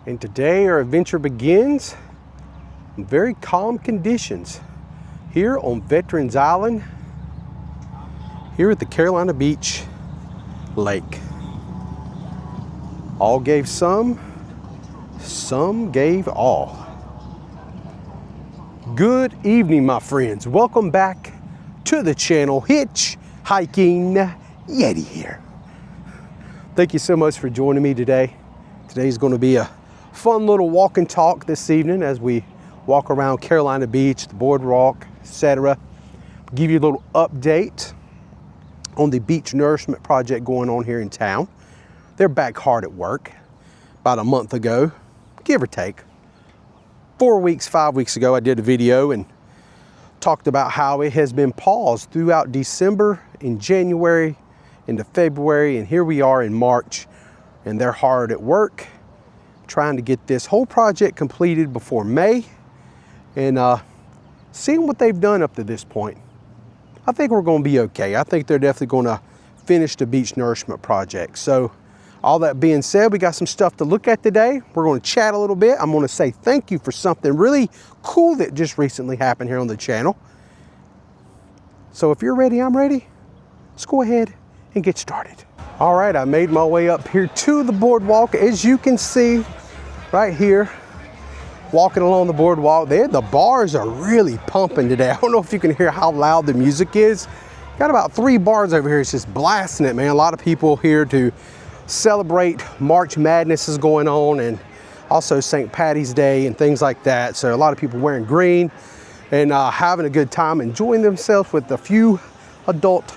And today our adventure begins in very calm conditions here on Veterans Island, here at the Carolina Beach Lake. All gave some gave all. Good evening, my friends. Welcome back to the channel. Hitch Hiking Yeti here. Thank you so much for joining me today. Today's going to be a fun little walk and talk this evening as we walk around Carolina Beach, the boardwalk, etc. Give you a little update on the beach nourishment project going on here in town. They're back hard at work. About a month ago, give or take, 4 weeks, 5 weeks ago, I did a video and talked about how it has been paused throughout December, in January, into February, and here we are in March, and they're hard at work trying to get this whole project completed before May, and seeing what they've done up to this point. I think we're going to be okay. I think they're definitely going to finish the beach nourishment project. So all that being said, we got some stuff to look at today. We're going to chat a little bit. I'm going to say thank you for something really cool that just recently happened here on the channel. So if you're ready, I'm ready. Let's go ahead and get started. All right, I made my way up here to the boardwalk. As you can see right here, walking along the boardwalk there, the bars are really pumping today. I don't know if you can hear how loud the music is. Got about 3 bars over here. It's just blasting it, man. A lot of people here to celebrate March Madness is going on, and also St. Patty's Day and things like that. So a lot of people wearing green and having a good time, enjoying themselves with a few adult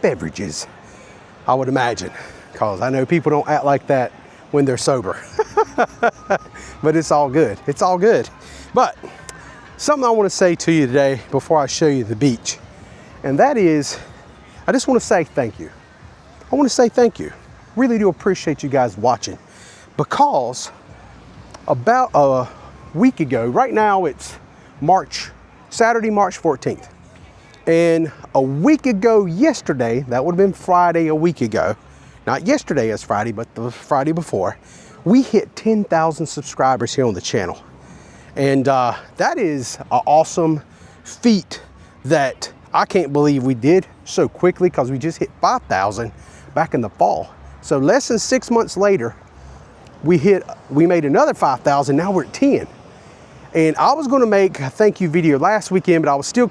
beverages, I would imagine, because I know people don't act like that when they're sober. But it's all good. It's all good. But something I want to say to you today before I show you the beach, and that is, I just want to say thank you. I want to say thank you. Really do appreciate you guys watching, because about a week ago, right now it's Saturday, March 14th. And a week ago yesterday, that would have been Friday a week ago, not yesterday as Friday, but the Friday before, we hit 10,000 subscribers here on the channel. And that is an awesome feat that I can't believe we did so quickly, because we just hit 5,000 back in the fall. So less than 6 months later, we made another 5,000, now we're at 10. And I was gonna make a thank you video last weekend, but I was still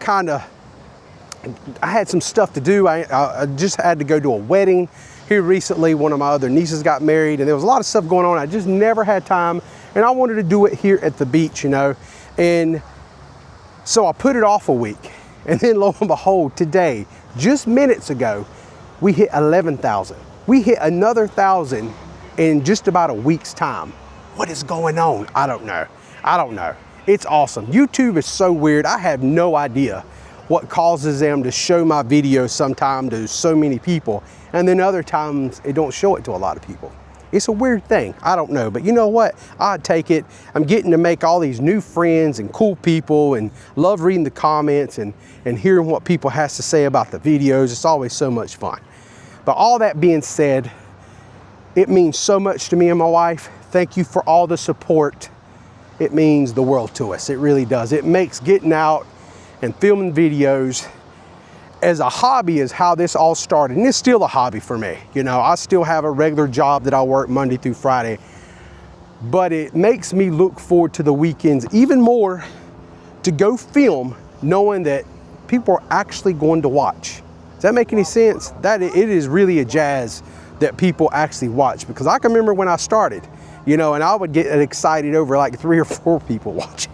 I had some stuff to do. I just had to go to a wedding here recently. One of my other nieces got married, and there was a lot of stuff going on. I just never had time, and I wanted to do it here at the beach, you know. And so I put it off a week, and then lo and behold, today, just minutes ago, we hit 11,000. We hit another 1,000 in just about a week's time. What is going on? I don't know. I don't know. It's awesome. YouTube is so weird. I have no idea what causes them to show my videos sometimes to so many people, and then other times it don't show it to a lot of people. It's a weird thing. I don't know, but you know what? I'd take it. I'm getting to make all these new friends and cool people, and love reading the comments and hearing what people has to say about the videos. It's always so much fun. But all that being said, it means so much to me and my wife. Thank you for all the support. It means the world to us. It really does. It makes getting out and filming videos as a hobby is how this all started. And it's still a hobby for me. You know, I still have a regular job that I work Monday through Friday, but it makes me look forward to the weekends even more to go film, knowing that people are actually going to watch. Does that make any sense? That it is really a jazz that people actually watch, because I can remember when I started, you know, and I would get excited over like 3 or 4 people watching.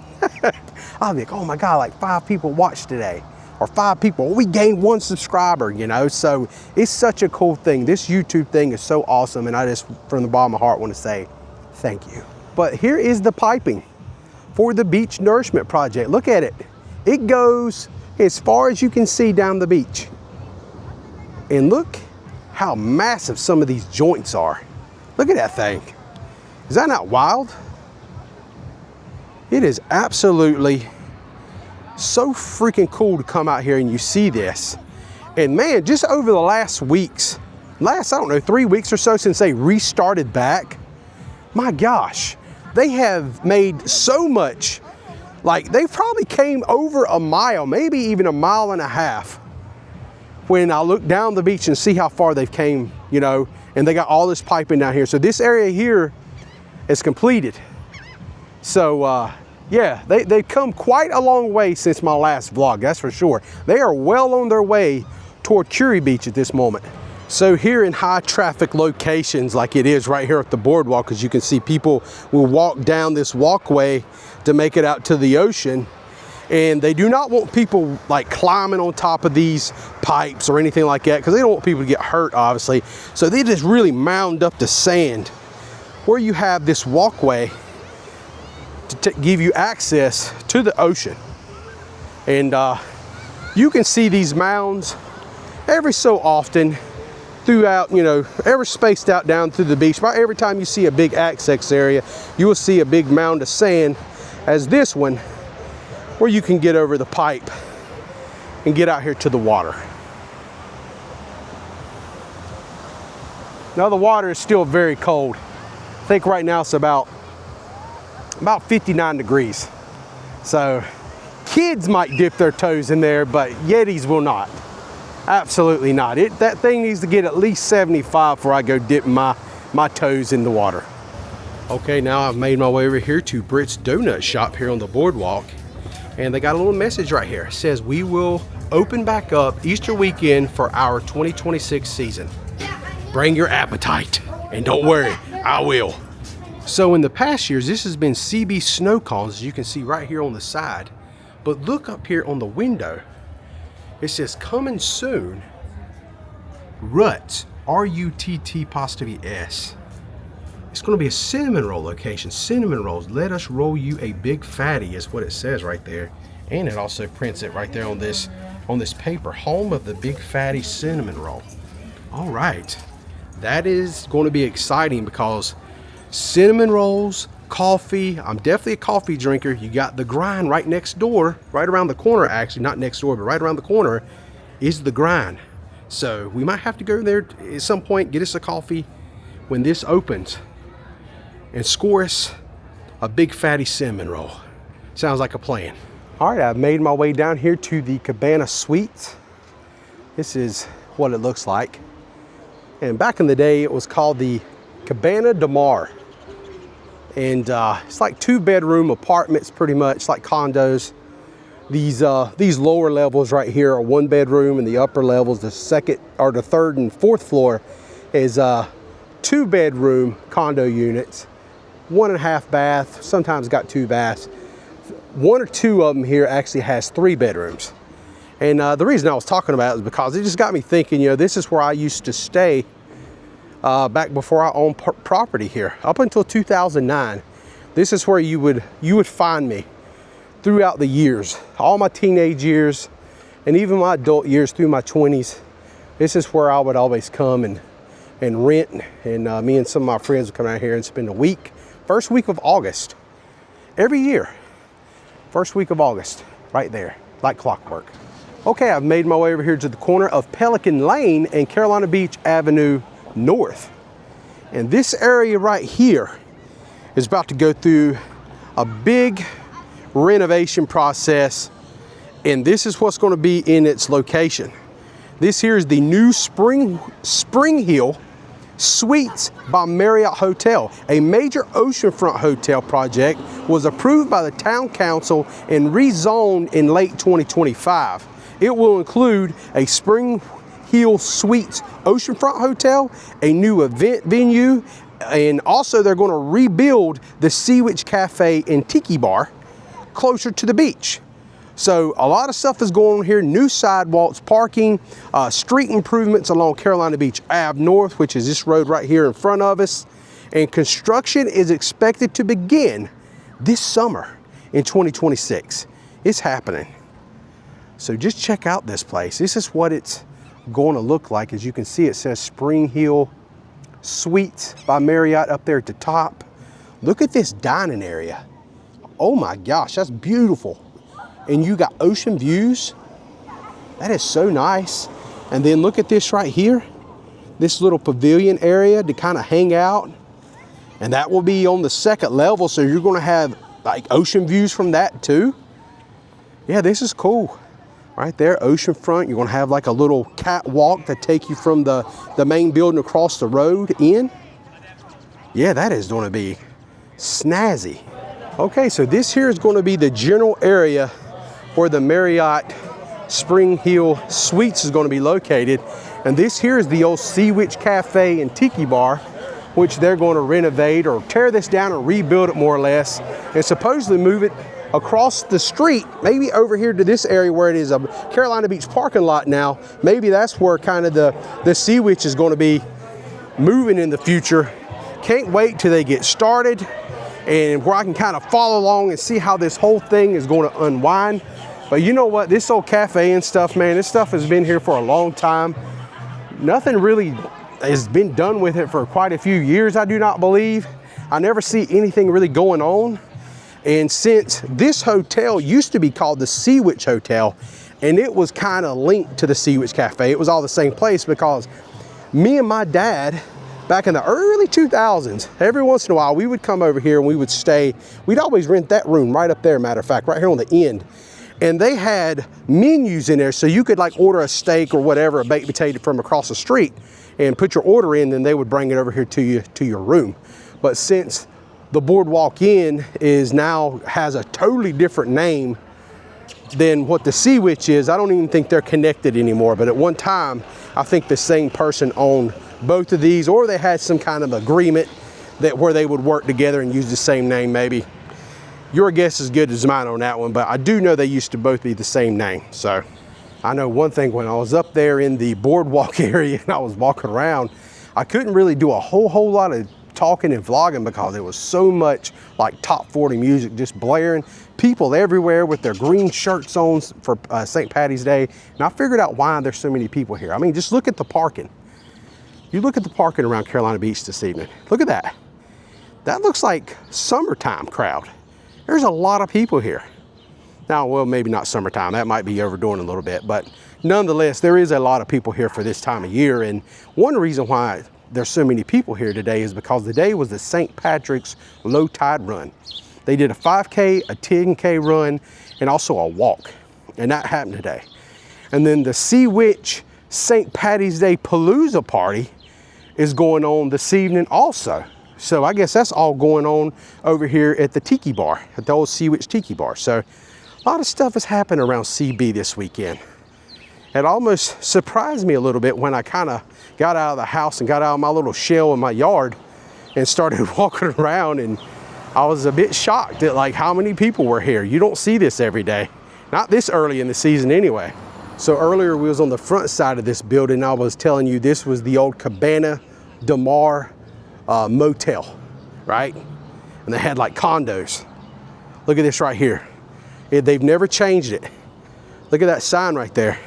I'll be like, oh my God, like 5 people watched today, or 5 people, we gained 1 subscriber, you know? So it's such a cool thing. This YouTube thing is so awesome, and I just, from the bottom of my heart, want to say thank you. But here is the piping for the beach nourishment project. Look at it. It goes as far as you can see down the beach. And look how massive some of these joints are. Look at that thing. Is that not wild? It is absolutely so freaking cool to come out here and you see this. And man, just over the last weeks, I don't know, 3 weeks or so since they restarted back, my gosh, they have made so much, like they probably came over a mile, maybe even a mile and a half, when I look down the beach and see how far they've came, you know, and they got all this piping down here. So this area here is completed. So yeah, they've come quite a long way since my last vlog, that's for sure. They are well on their way toward Curie Beach at this moment. So here in high traffic locations like it is right here at the boardwalk, as you can see, people will walk down this walkway to make it out to the ocean. And they do not want people like climbing on top of these pipes or anything like that, because they don't want people to get hurt, obviously. So they just really mound up the sand where you have this walkway to give you access to the ocean. And you can see these mounds every so often throughout, you know, ever spaced out down through the beach. About every time you see a big access area, you will see a big mound of sand, as this one, where you can get over the pipe and get out here to the water. Now the water is still very cold. I think right now it's about 59 degrees. So kids might dip their toes in there, but Yetis will not. Absolutely not. That thing needs to get at least 75 before I go dip my toes in the water. Okay, now I've made my way over here to Britt's Donut Shop here on the boardwalk. And they got a little message right here. It says, we will open back up Easter weekend for our 2026 season. Bring your appetite. And don't worry, I will. So in the past years, this has been CB snow cones, as you can see right here on the side. But look up here on the window. It says, coming soon, Rutt, R-U-T-T'-S. It's going to be a cinnamon roll location. Cinnamon rolls. Let us roll you a big fatty is what it says right there. And it also prints it right there on this paper. Home of the big fatty cinnamon roll. All right. That is going to be exciting because cinnamon rolls, coffee. I'm definitely a coffee drinker. You got the grind right next door, right around the corner, actually. Not next door, but right around the corner is the grind. So we might have to go there at some point, get us a coffee when this opens, and score us a big fatty cinnamon roll. Sounds like a plan. All right, I've made my way down here to the Cabana Suites. This is what it looks like. And back in the day, it was called the Cabana de Mar. And it's like 2-bedroom apartments, pretty much like condos. These lower levels right here are 1-bedroom, and the upper levels, the second or the third and fourth floor, is 2-bedroom condo units, 1.5 bath, sometimes got 2 baths. 1 or 2 of them here actually has 3 bedrooms. And the reason I was talking about it is because it just got me thinking, you know, this is where I used to stay back before I owned property here, up until 2009. This is where you would find me throughout the years, all my teenage years, and even my adult years through my 20s. This is where I would always come and rent, and me and some of my friends would come out here and spend a week, first week of August, every year. First week of August, right there, like clockwork. Okay, I've made my way over here to the corner of Pelican Lane and Carolina Beach Avenue North. And this area right here is about to go through a big renovation process, and this is what's going to be in its location. This here is the new Spring Hill Suites by Marriott Hotel. A major oceanfront hotel project was approved by the town council and rezoned in late 2025. It will include a Spring Hill Suites oceanfront hotel, a new event venue, and also they're going to rebuild the Sea Witch Cafe and Tiki Bar closer to the beach. So a lot of stuff is going on here. New sidewalks, parking, street improvements along Carolina Beach Ave North, which is this road right here in front of us. And construction is expected to begin this summer in 2026. It's happening. So just check out this place. This is what it's going to look like. As you can see, it says Spring Hill Suites by Marriott up there at the top. Look at this dining area. Oh my gosh, that's beautiful. And you got ocean views. That is so nice. And then look at this right here, this little pavilion area to kind of hang out. And that will be on the second level, so you're gonna have like ocean views from that too. Yeah, this is cool. Right there, ocean front. You're gonna have like a little catwalk that take you from the main building across the road in. Yeah, that is gonna be snazzy. Okay, so this here is gonna be the general area where the Marriott Spring Hill Suites is gonna be located. And this here is the old Sea Witch Cafe and Tiki Bar, which they're gonna renovate or tear this down and rebuild it more or less, and supposedly move it across the street, maybe over here to this area where it is a Carolina Beach parking lot now. Maybe that's where kind of the Sea Witch is going to be moving in the future. Can't wait till they get started and where I can kind of follow along and see how this whole thing is going to unwind. But you know what, this old cafe and stuff, man, this stuff has been here for a long time. Nothing really has been done with it for quite a few years, I do not believe. I never see anything really going on. And since this hotel used to be called the Sea Witch Hotel, and it was kind of linked to the Sea Witch Cafe, it was all the same place, because me and my dad, back in the early 2000s, every once in a while, we would come over here and we would stay. We'd always rent that room right up there, matter of fact, right here on the end. And they had menus in there, so you could like order a steak or whatever, a baked potato from across the street, and put your order in, and they would bring it over here to you, to your room. But since the Boardwalk Inn has a totally different name than what the Sea Witch is, I don't even think they're connected anymore. But at one time, I think the same person owned both of these, or they had some kind of agreement where they would work together and use the same name maybe. Your guess is as good as mine on that one, but I do know they used to both be the same name. So I know one thing, when I was up there in the Boardwalk area and I was walking around, I couldn't really do a whole lot of talking and vlogging because there was so much like top 40 music just blaring, people everywhere with their green shirts on for St. Patty's Day. And I figured out why there's so many people here. I mean, just look at the parking. You look at the parking around Carolina Beach this evening. Look at that. That looks like summertime crowd. There's a lot of people here. Now, well, maybe not summertime. That might be overdoing a little bit, but nonetheless, there is a lot of people here for this time of year. And one reason why there's so many people here today is because the day was the St. Patrick's low tide run. They did a 5K, a 10K run, and also a walk. And that happened today. And then the Sea Witch St. Patty's Day Palooza party is going on this evening also. So I guess that's all going on over here at the Tiki Bar, at the old Sea Witch Tiki Bar. So a lot of stuff is happening around CB this weekend. It almost surprised me a little bit when I kind of got out of the house and got out of my little shell in my yard and started walking around, and I was a bit shocked at like how many people were here. You don't see this every day, not this early in the season anyway. So earlier we was on the front side of this building. I was telling you this was the old Cabana Del Mar motel, right? And they had like condos. Look at this right here. They've never changed it. Look at that sign right there.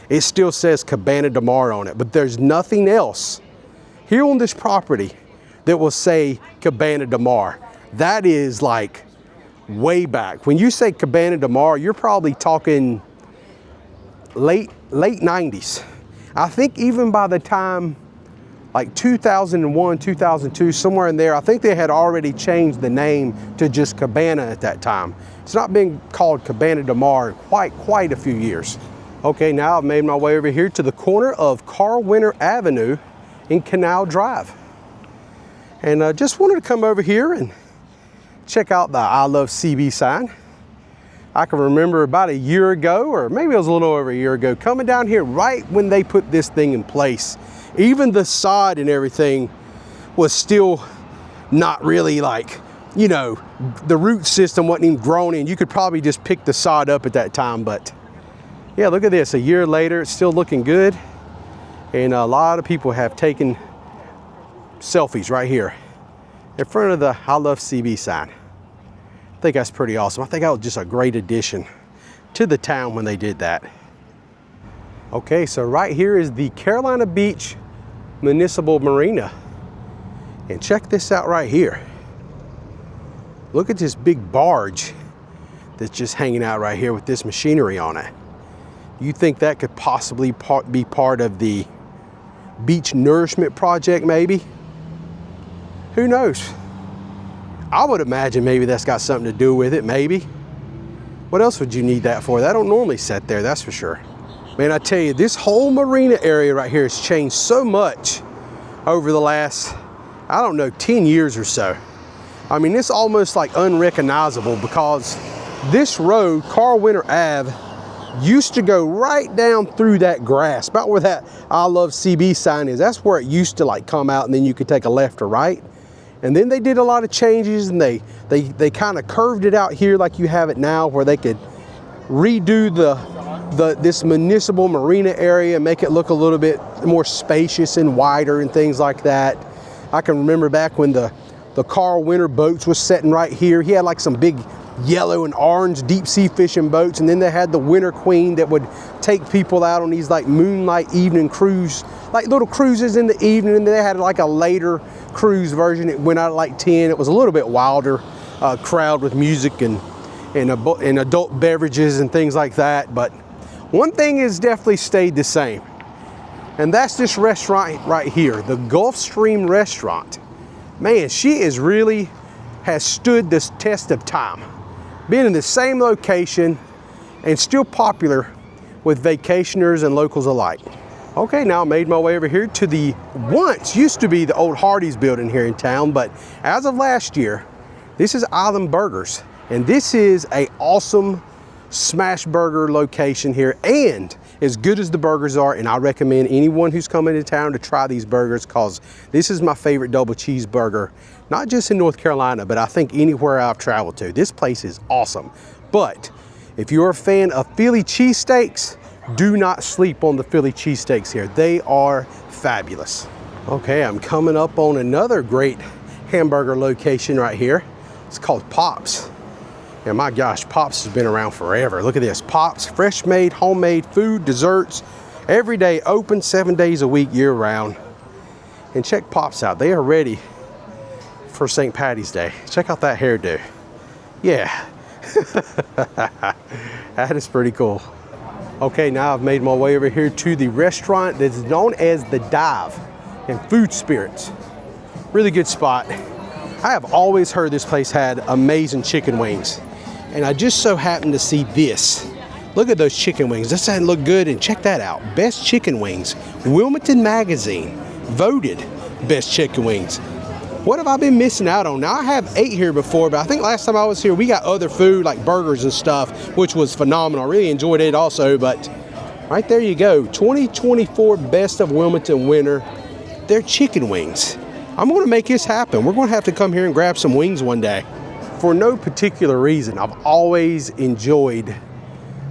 It still says Cabana Del Mar on it, but there's nothing else here on this property that will say Cabana Del Mar. That is like way back. When you say Cabana Del Mar, you're probably talking late 90s. I think even by the time like 2001, 2002, somewhere in there, I think they had already changed the name to just Cabana at that time. It's not been called Cabana Del Mar in quite a few years. Okay, now I've made my way over here to the corner of Carl Winter Avenue in Canal Drive. And I just wanted to come over here and check out the I Love CB sign. I can remember about a year ago, or maybe it was a little over a year ago, coming down here right when they put this thing in place. Even the sod and everything was still not really like, you know, the root system wasn't even grown in. You could probably just pick the sod up at that time, but yeah, look at this. A year later, it's still looking good. And a lot of people have taken selfies right here in front of the I Love CB sign. I think that's pretty awesome. I think that was just a great addition to the town when they did that. Okay, so right here is the Carolina Beach Municipal Marina. And check this out right here. Look at this big barge that's just hanging out right here with this machinery on it. You think that could possibly be part of the beach nourishment project maybe? Who knows? I would imagine maybe that's got something to do with it, maybe. What else would you need that for? That don't normally sit there, that's for sure. Man, I tell you, this whole marina area right here has changed so much over the last, I don't know, 10 years or so. I mean, it's almost like unrecognizable because this road, Carl Winter Ave, used to go right down through that grass, about where that I Love CB sign is. That's where it used to like come out, and then you could take a left or right. And then they did a lot of changes, and they kind of curved it out here like you have it now, where they could redo this municipal marina area and make it look a little bit more spacious and wider and things like that. I can remember back when the Carl Winter boats was sitting right here. He had like some big yellow and orange deep sea fishing boats, and then they had the Winter Queen that would take people out on these like moonlight evening cruise, like little cruises in the evening. And then they had like a later cruise version. It went out at like 10. It was a little bit wilder crowd with music and adult beverages and things like that. But one thing has definitely stayed the same, and that's this restaurant right here, the Gulfstream Restaurant. Man, she has stood this test of time, being in the same location and still popular with vacationers and locals alike. Okay, now I made my way over here to the once used to be the old Hardee's building here in town, but as of last year, this is Island Burgers, and this is a awesome smash burger location here, and as good as the burgers are, and I recommend anyone who's coming to town to try these burgers, because this is my favorite double cheeseburger, not just in North Carolina, but I think anywhere I've traveled to. This place is awesome. But if you're a fan of Philly cheesesteaks, do not sleep on the Philly cheesesteaks here. They are fabulous. Okay, I'm coming up on another great hamburger location right here. It's called Pops. And my gosh, Pops has been around forever. Look at this, Pops, fresh made, homemade food, desserts, every day open, 7 days a week, year round. And check Pops out, they are ready for St. Patty's Day. Check out that hairdo. Yeah, that is pretty cool. Okay, now I've made my way over here to the restaurant that's known as The Dive and Food Spirits. Really good spot. I have always heard this place had amazing chicken wings, and I just so happened to see this. Look at those chicken wings. This doesn't look good, and check that out. Best chicken wings. Wilmington Magazine voted best chicken wings. What have I been missing out on? Now, I have ate here before, but I think last time I was here, we got other food like burgers and stuff, which was phenomenal. I really enjoyed it also, but right there you go. 2024 Best of Wilmington winner, their chicken wings. I'm going to make this happen. We're going to have to come here and grab some wings one day. For no particular reason, I've always enjoyed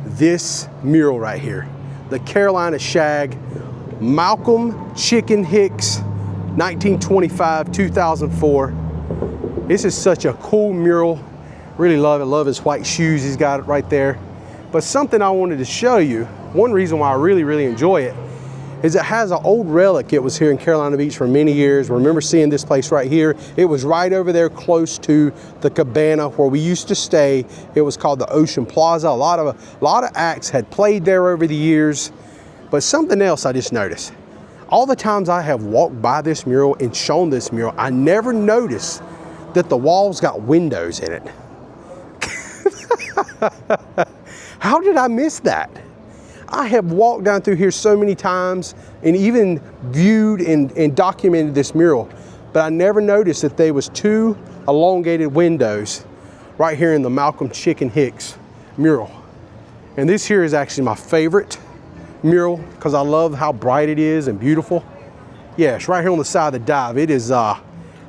this mural right here. The Carolina Shag, Malcolm Chicken Hicks, 1925, 2004. This is such a cool mural. Really love it. Love his white shoes. He's got it right there. But something I wanted to show you, one reason why I really enjoy it, is it has an old relic. It was here in Carolina Beach for many years. I remember seeing this place right here. It was right over there close to the Cabana where we used to stay. It was called the Ocean Plaza. A lot of acts had played there over the years. But something else I just noticed. All the times I have walked by this mural and shown this mural, I never noticed that the walls got windows in it. How did I miss that? I have walked down through here so many times and even viewed and documented this mural, but I never noticed that there was two elongated windows right here in the Malcolm Chicken Hicks mural. And this here is actually my favorite mural because I love how bright it is and beautiful. Yeah, it's right here on the side of the dive. It is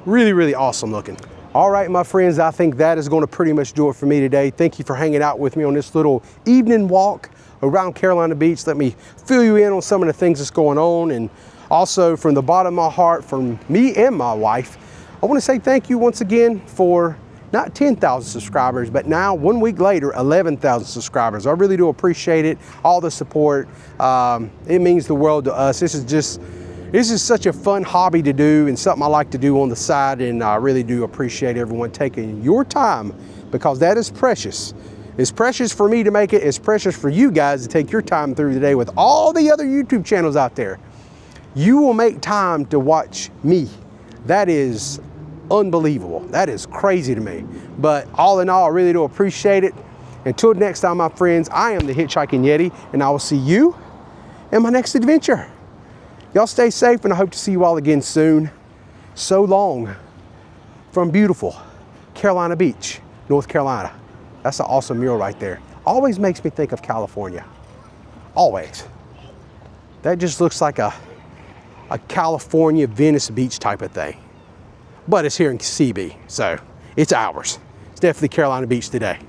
really awesome looking. All right, my friends, I think that is going to pretty much do it for me today. Thank you for hanging out with me on this little evening walk around Carolina Beach. Let me fill you in on some of the things that's going on. And also from the bottom of my heart, from me and my wife, I want to say thank you once again for not 10,000 subscribers, but now 1 week later, 11,000 subscribers. I really do appreciate it, all the support. It means the world to us. This is such a fun hobby to do and something I like to do on the side, and I really do appreciate everyone taking your time because that is precious. It's precious for me to make it. It's precious for you guys to take your time through the day with all the other YouTube channels out there. You will make time to watch me. That is unbelievable. That is crazy to me. But all in all, I really do appreciate it. Until next time, my friends, I am the Hitchhiking Yeti, and I will see you in my next adventure. Y'all stay safe, and I hope to see you all again soon. So long from beautiful Carolina Beach, North Carolina. That's an awesome mural right there. Always makes me think of California. Always. That just looks like a California Venice Beach type of thing. But it's here in CB, so it's ours. It's definitely Carolina Beach today.